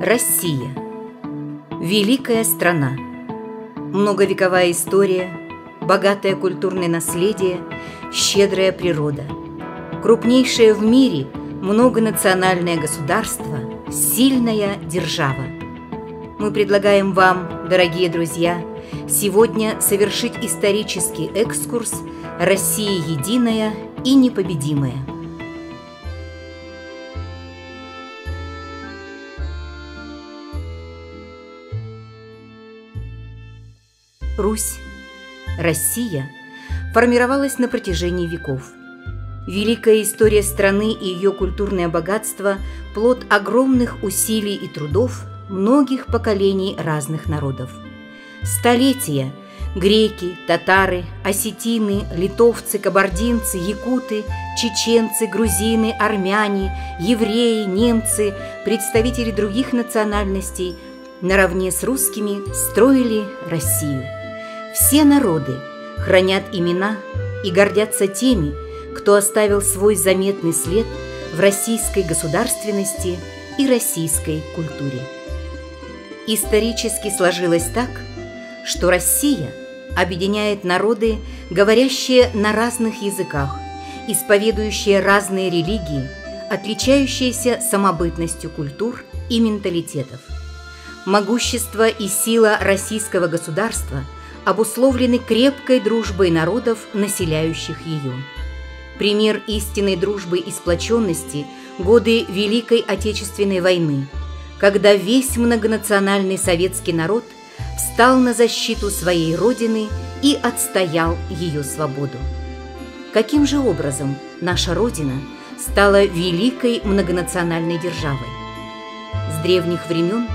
Россия. Великая страна. Многовековая история, богатое культурное наследие, щедрая природа. Крупнейшее в мире многонациональное государство, сильная держава. Мы предлагаем вам, дорогие друзья, сегодня совершить исторический экскурс «Россия единая и непобедимая». Русь, Россия формировалась на протяжении веков. Великая история страны и ее культурное богатство – плод огромных усилий и трудов многих поколений разных народов. Столетия греки, татары, осетины, литовцы, кабардинцы, якуты, чеченцы, грузины, армяне, евреи, немцы, представители других национальностей наравне с русскими строили Россию. Все народы хранят имена и гордятся теми, кто оставил свой заметный след в российской государственности и российской культуре. Исторически сложилось так, что Россия объединяет народы, говорящие на разных языках, исповедующие разные религии, отличающиеся самобытностью культур и менталитетов. Могущество и сила российского государства обусловлены крепкой дружбой народов, населяющих ее. Пример истинной дружбы и сплоченности – годы Великой Отечественной войны, когда весь многонациональный советский народ встал на защиту своей Родины и отстоял ее свободу. Каким же образом наша Родина стала великой многонациональной державой? С древних времен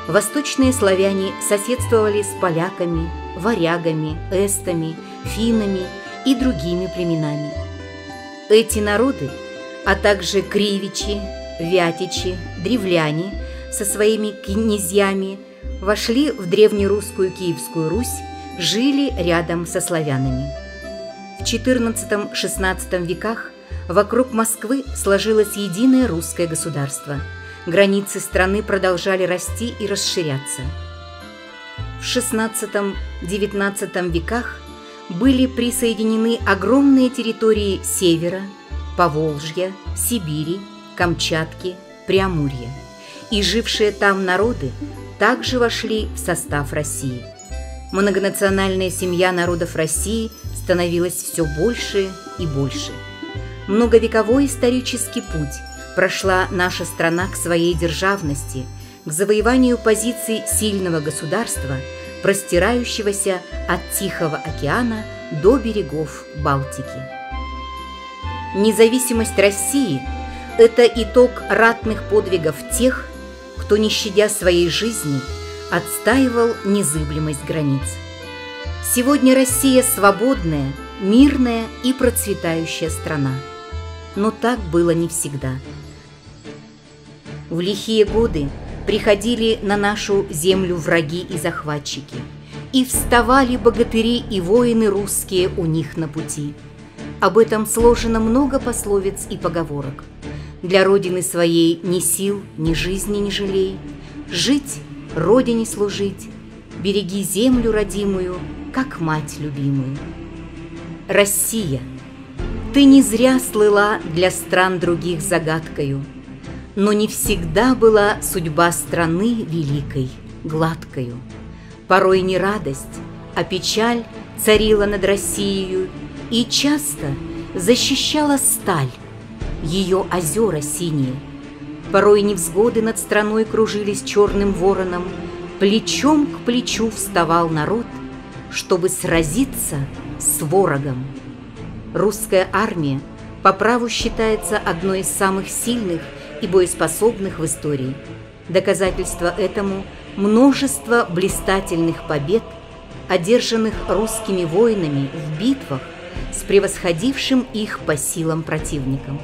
восточные славяне соседствовали с поляками, варягами, эстами, финнами и другими племенами. Эти народы, а также кривичи, вятичи, древляне со своими князьями вошли в древнерусскую Киевскую Русь, жили рядом со славянами. В XIV-XVI веках вокруг Москвы сложилось единое русское государство. Границы страны продолжали расти и расширяться. В XVI-XIX веках были присоединены огромные территории Севера, Поволжья, Сибири, Камчатки, Преамурья, и жившие там народы также вошли в состав России. Многонациональная семья народов России становилась все больше и больше. Многовековой исторический путь прошла наша страна к своей державности, к завоеванию позиций сильного государства, простирающегося от Тихого океана до берегов Балтики. Независимость России – это итог ратных подвигов тех, кто, не щадя своей жизни, отстаивал незыблемость границ. Сегодня Россия свободная, мирная и процветающая страна. Но так было не всегда. В лихие годы приходили на нашу землю враги и захватчики, и вставали богатыри и воины русские у них на пути. Об этом сложено много пословиц и поговорок. Для родины своей ни сил, ни жизни не жалей, жить, родине служить, береги землю родимую, как мать любимую. Россия, ты не зря слыла для стран других загадкою, но не всегда была судьба страны великой, гладкою. Порой не радость, а печаль царила над Россией, и часто защищала сталь, ее озера синие. Порой невзгоды над страной кружились черным вороном, плечом к плечу вставал народ, чтобы сразиться с ворогом. Русская армия по праву считается одной из самых сильных и боеспособных в истории. Доказательство этому – множество блистательных побед, одержанных русскими воинами в битвах с превосходившим их по силам противником.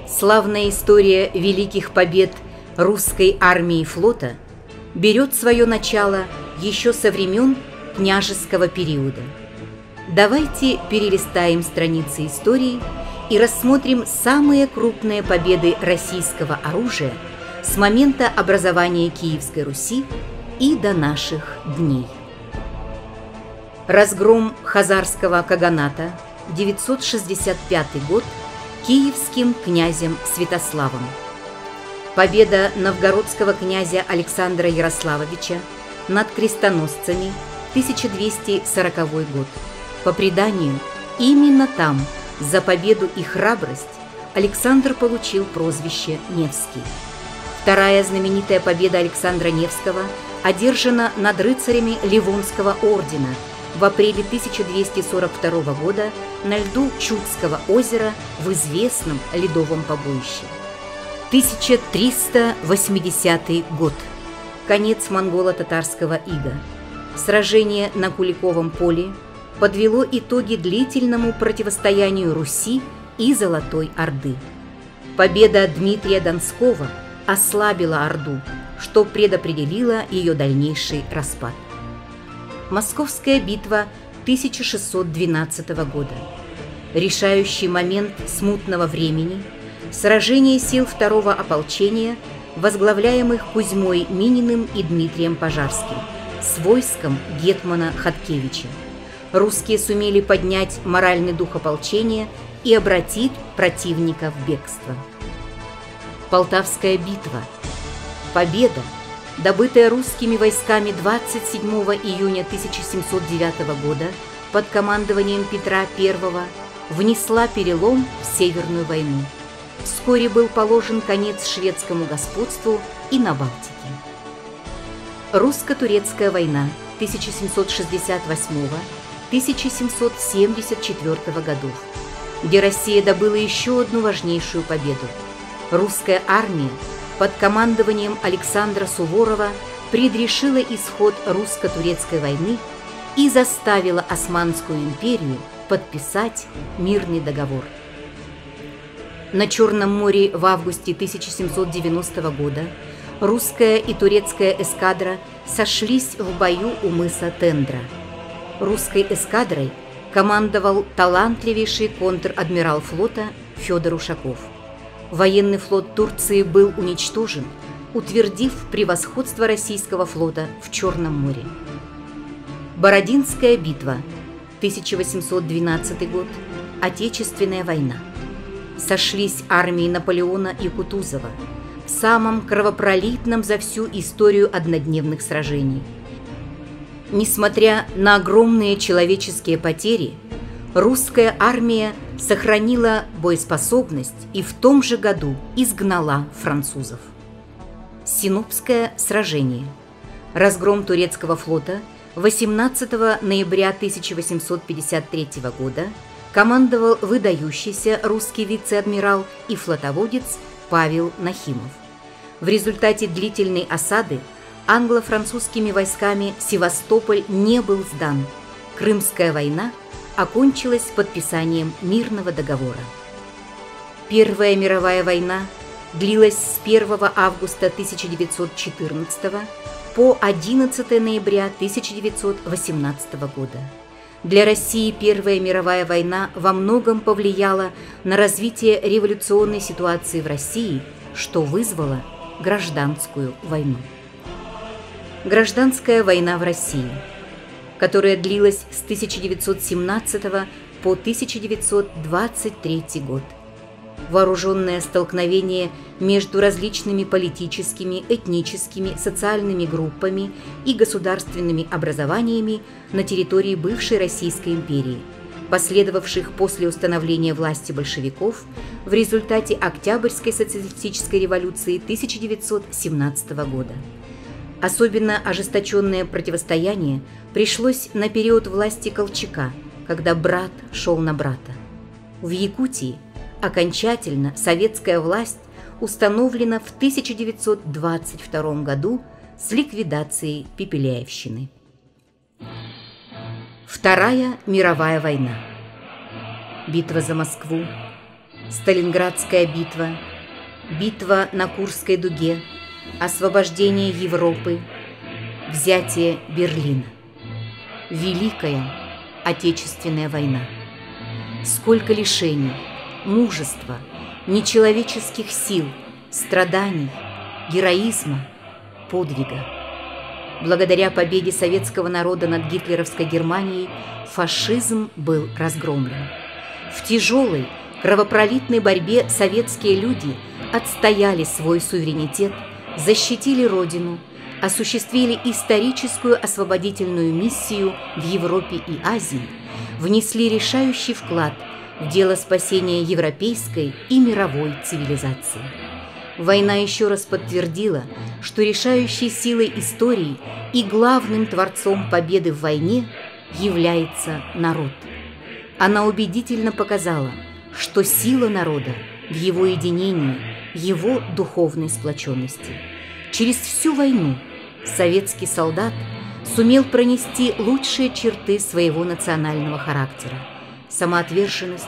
Славная история великих побед русской армии и флота берет свое начало еще со времен княжеского периода. Давайте перелистаем страницы истории и рассмотрим самые крупные победы российского оружия с момента образования Киевской Руси и до наших дней. Разгром хазарского каганата, 965 год, киевским князем Святославом. Победа новгородского князя Александра Ярославовича над крестоносцами, 1240 год. По преданию, именно там, за победу и храбрость, Александр получил прозвище Невский. Вторая знаменитая победа Александра Невского одержана над рыцарями Ливонского ордена в апреле 1242 года на льду Чудского озера в известном ледовом побоище. 1380 год. Конец монголо-татарского ига. Сражение на Куликовом поле подвело итоги длительному противостоянию Руси и Золотой Орды. Победа Дмитрия Донского ослабила Орду, что предопределило ее дальнейший распад. Московская битва 1612 года. Решающий момент смутного времени, сражение сил второго ополчения, возглавляемых Кузьмой Мининым и Дмитрием Пожарским, с войском гетмана Хаткевича. Русские сумели поднять моральный дух ополчения и обратить противника в бегство. Полтавская битва. Победа, добытая русскими войсками 27 июня 1709 года под командованием Петра I, внесла перелом в Северную войну. Вскоре был положен конец шведскому господству и на Балтике. Русско-турецкая война 1768-1774 годов, где Россия добыла еще одну важнейшую победу. Русская армия под командованием Александра Суворова предрешила исход русско-турецкой войны и заставила Османскую империю подписать мирный договор. На Черном море в августе 1790 года русская и турецкая эскадра сошлись в бою у мыса Тендра. Русской эскадрой командовал талантливейший контр-адмирал флота Федор Ушаков. Военный флот Турции был уничтожен, утвердив превосходство российского флота в Черном море. Бородинская битва, 1812 год, Отечественная война. Сошлись армии Наполеона и Кутузова в самом кровопролитном за всю историю однодневных сражений. Несмотря на огромные человеческие потери, русская армия сохранила боеспособность и в том же году изгнала французов. Синопское сражение. Разгром турецкого флота 18 ноября 1853 года командовал выдающийся русский вице-адмирал и флотоводец Павел Нахимов. В результате длительной осады англо-французскими войсками Севастополь не был сдан. Крымская война окончилась подписанием мирного договора. Первая мировая война длилась с 1 августа 1914 по 11 ноября 1918 года. Для России Первая мировая война во многом повлияла на развитие революционной ситуации в России, что вызвало гражданскую войну. Гражданская война в России, которая длилась с 1917 по 1923 год. Вооруженное столкновение между различными политическими, этническими, социальными группами и государственными образованиями на территории бывшей Российской империи, последовавших после установления власти большевиков в результате Октябрьской социалистической революции 1917 года. Особенно ожесточенное противостояние пришлось на период власти Колчака, когда брат шел на брата. В Якутии окончательно советская власть установлена в 1922 году с ликвидацией Пепеляевщины. Вторая мировая война. Битва за Москву, Сталинградская битва, битва на Курской дуге, освобождение Европы, взятие Берлина. Великая Отечественная война. Сколько лишений, мужества, нечеловеческих сил, страданий, героизма, подвига. Благодаря победе советского народа над гитлеровской Германией фашизм был разгромлен. В тяжелой, кровопролитной борьбе советские люди отстояли свой суверенитет, защитили Родину, осуществили историческую освободительную миссию в Европе и Азии, внесли решающий вклад в дело спасения европейской и мировой цивилизации. Война еще раз подтвердила, что решающей силой истории и главным творцом победы в войне является народ. Она убедительно показала, что сила народа в его единении, его духовной сплоченности. Через всю войну советский солдат сумел пронести лучшие черты своего национального характера: самоотверженность,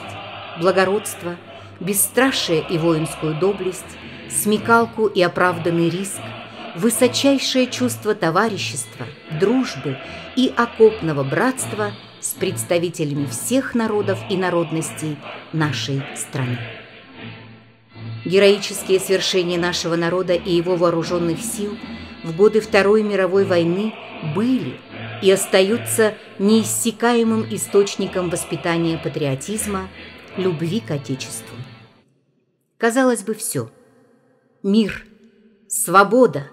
благородство, бесстрашие и воинскую доблесть, смекалку и оправданный риск, высочайшее чувство товарищества, дружбы и окопного братства с представителями всех народов и народностей нашей страны. Героические свершения нашего народа и его вооруженных сил в годы Второй мировой войны были и остаются неиссякаемым источником воспитания патриотизма, любви к Отечеству. Казалось бы, все. Мир, свобода,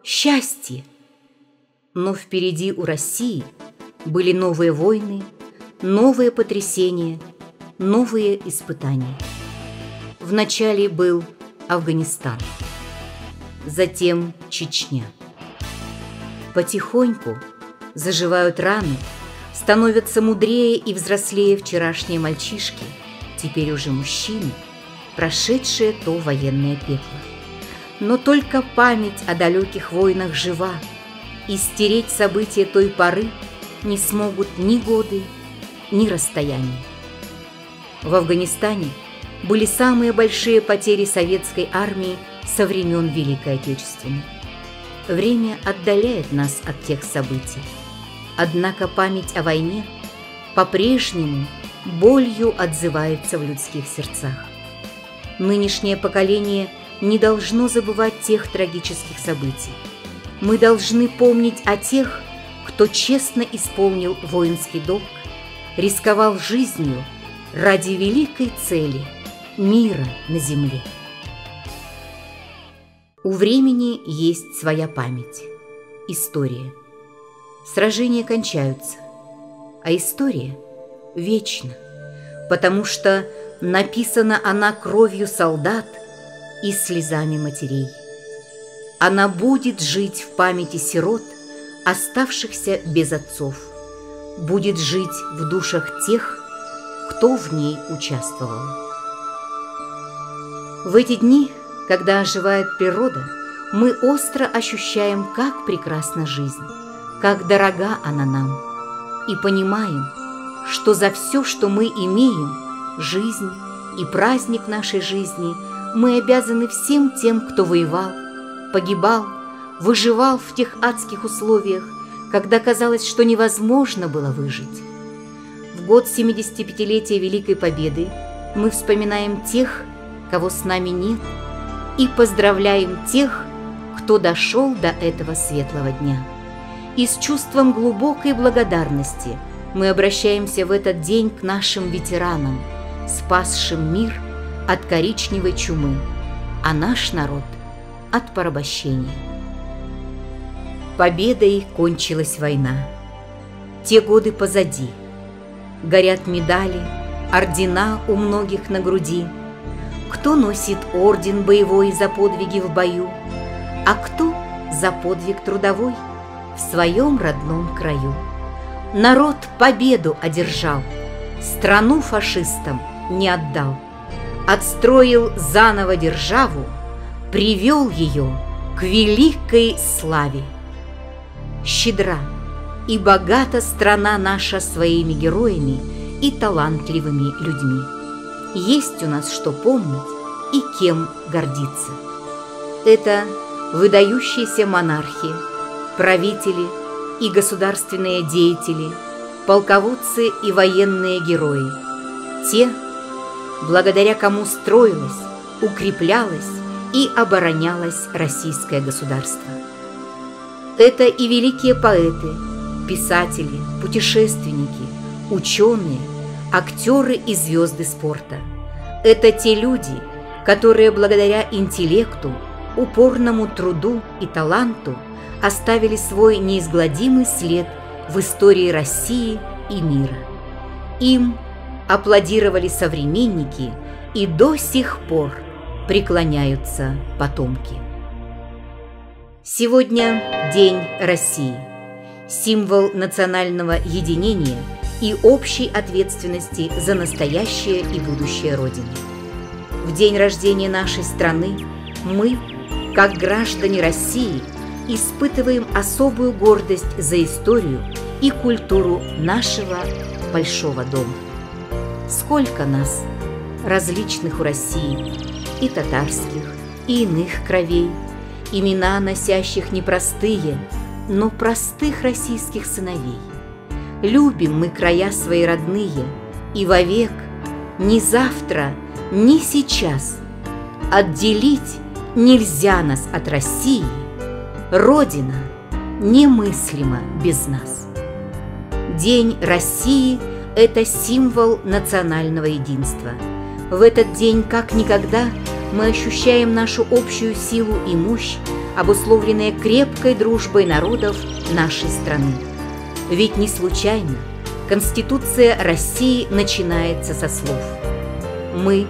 счастье. Но впереди у России были новые войны, новые потрясения, новые испытания. Вначале был Афганистан, затем Чечня. Потихоньку заживают раны, становятся мудрее и взрослее вчерашние мальчишки, теперь уже мужчины, прошедшие то военное пекло. Но только память о далеких войнах жива, и стереть события той поры не смогут ни годы, ни расстояния. В Афганистане были самые большие потери советской армии со времен Великой Отечественной. Время отдаляет нас от тех событий. Однако память о войне по-прежнему болью отзывается в людских сердцах. Нынешнее поколение не должно забывать тех трагических событий. Мы должны помнить о тех, кто честно исполнил воинский долг, рисковал жизнью ради великой цели – мира на земле. У времени есть своя память, история. Сражения кончаются, а история вечна, потому что написана она кровью солдат и слезами матерей. Она будет жить в памяти сирот, оставшихся без отцов, будет жить в душах тех, кто в ней участвовал. В эти дни, когда оживает природа, мы остро ощущаем, как прекрасна жизнь, как дорога она нам, и понимаем, что за все, что мы имеем, жизнь и праздник нашей жизни, мы обязаны всем тем, кто воевал, погибал, выживал в тех адских условиях, когда казалось, что невозможно было выжить. В год 75-летия Великой Победы мы вспоминаем тех, кого с нами нет, и поздравляем тех, кто дошел до этого светлого дня. И с чувством глубокой благодарности мы обращаемся в этот день к нашим ветеранам, спасшим мир от коричневой чумы, а наш народ от порабощения. Победой кончилась война. Те годы позади. Горят медали, ордена у многих на груди. Кто носит орден боевой за подвиги в бою, а кто за подвиг трудовой в своем родном краю. Народ победу одержал, страну фашистам не отдал, отстроил заново державу, привел ее к великой славе. Щедра и богата страна наша своими героями и талантливыми людьми. Есть у нас что помнить и кем гордиться. Это выдающиеся монархи, правители и государственные деятели, полководцы и военные герои. Те, благодаря кому строилась, укреплялась и оборонялось российское государство. Это и великие поэты, писатели, путешественники, ученые, актеры и звезды спорта. Это те люди, которые благодаря интеллекту, упорному труду и таланту оставили свой неизгладимый след в истории России и мира. Им аплодировали современники, и до сих пор преклоняются потомки. Сегодня День России, символ национального единения и общей ответственности за настоящее и будущее Родины. В день рождения нашей страны мы, как граждане России, испытываем особую гордость за историю и культуру нашего большого дома. Сколько нас, различных у России, и татарских, и иных кровей, имена, носящих непростые, но простых российских сыновей. Любим мы края свои родные, и вовек, ни завтра, ни сейчас, отделить нельзя нас от России, Родина немыслима без нас. День России – это символ национального единства. В этот день, как никогда, мы ощущаем нашу общую силу и мощь, обусловленные крепкой дружбой народов нашей страны. Ведь не случайно Конституция России начинается со слов: «Мы,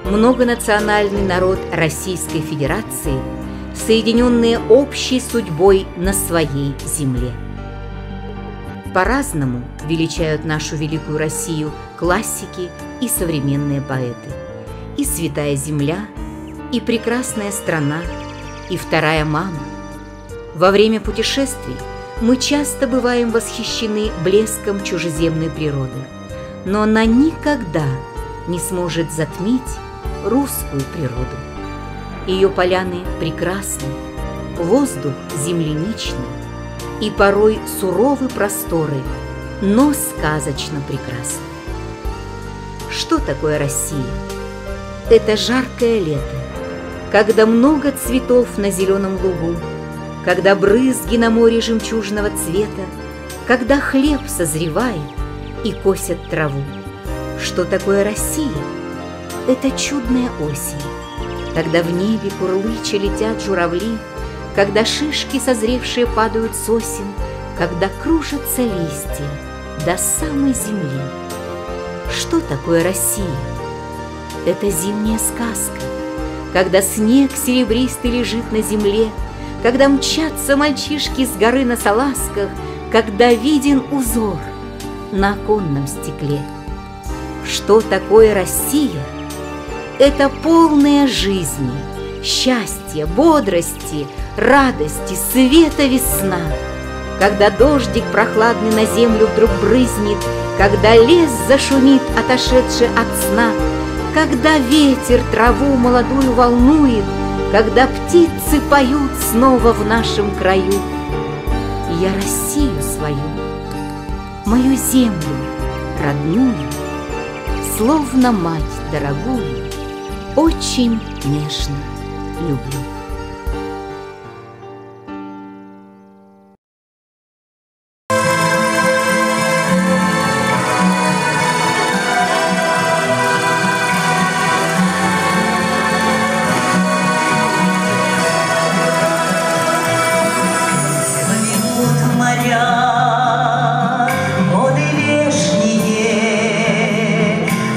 многонациональный народ Российской Федерации, соединенные общей судьбой на своей земле». По-разному величают нашу великую Россию классики и современные поэты. И «Святая земля», и «Прекрасная страна», и «Вторая мама». Во время путешествий мы часто бываем восхищены блеском чужеземной природы, но она никогда не сможет затмить русскую природу. Ее поляны прекрасны, воздух земляничный, и порой суровы просторы, но сказочно прекрасны. Что такое Россия? Это жаркое лето, когда много цветов на зеленом лугу, когда брызги на море жемчужного цвета, когда хлеб созревает и косят траву. Что такое Россия? Это чудная осень, когда в небе курлыча летят журавли, когда шишки созревшие падают с сосен, когда кружатся листья до самой земли. Что такое Россия? Это зимняя сказка, когда снег серебристый лежит на земле, когда мчатся мальчишки с горы на салазках, когда виден узор на оконном стекле. Что такое Россия? Это полная жизни, счастья, бодрости, радости, света весна, когда дождик прохладный на землю вдруг брызнет, когда лес зашумит, отошедший от сна, когда ветер траву молодую волнует, когда птицы поют снова в нашем краю. Я Россию свою, мою землю родную, словно мать дорогую, очень нежно люблю.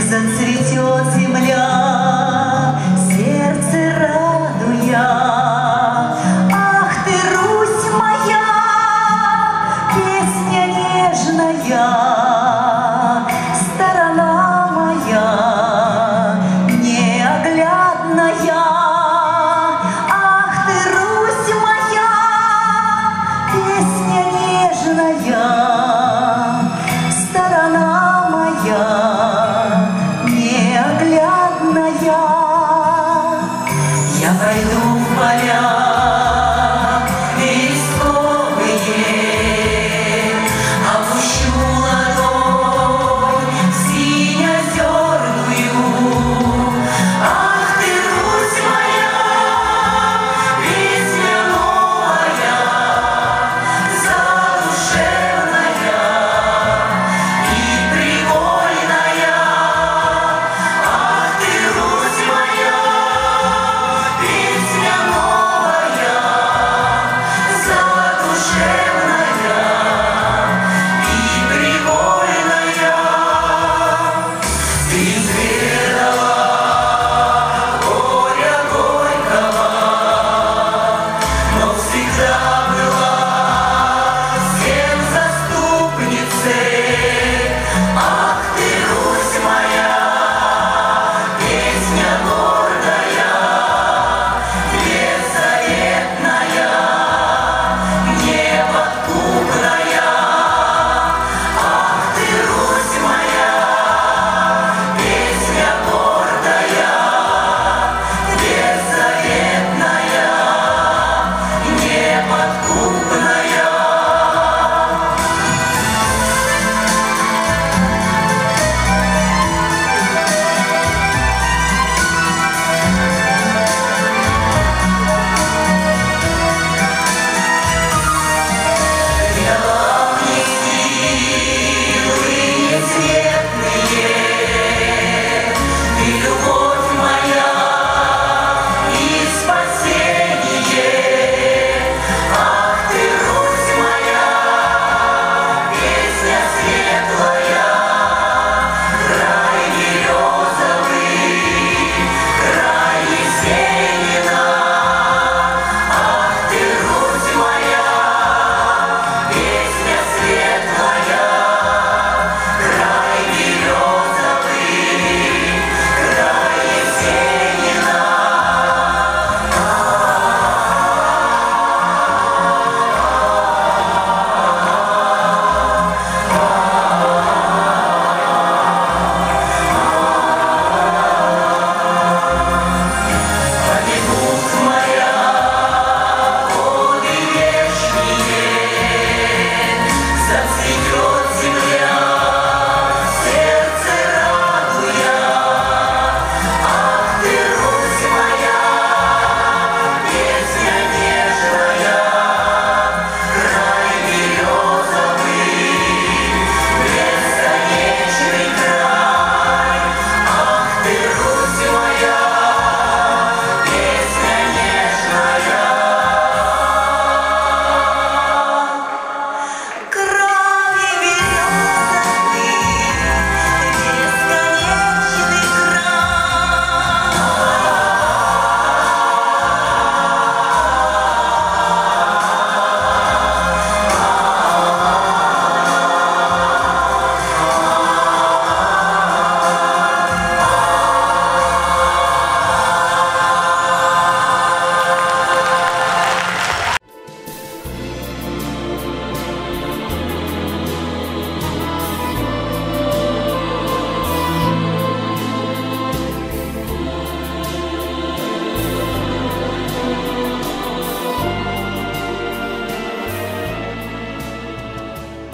Зацветет земля, сердце радуя.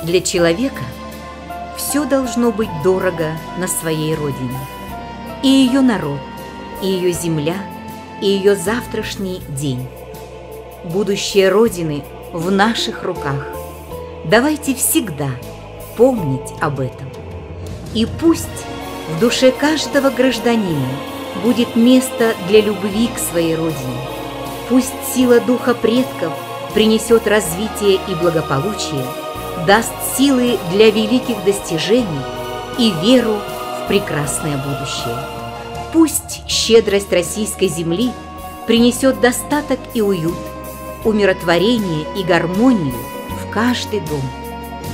Для человека все должно быть дорого на своей родине. И ее народ, и ее земля, и ее завтрашний день. Будущее Родины в наших руках. Давайте всегда помнить об этом. И пусть в душе каждого гражданина будет место для любви к своей Родине. Пусть сила духа предков принесет развитие и благополучие, даст силы для великих достижений и веру в прекрасное будущее. Пусть щедрость российской земли принесет достаток и уют, умиротворение и гармонию в каждый дом.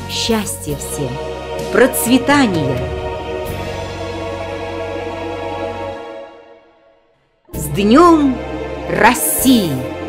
Счастья всем, процветания! С Днем России!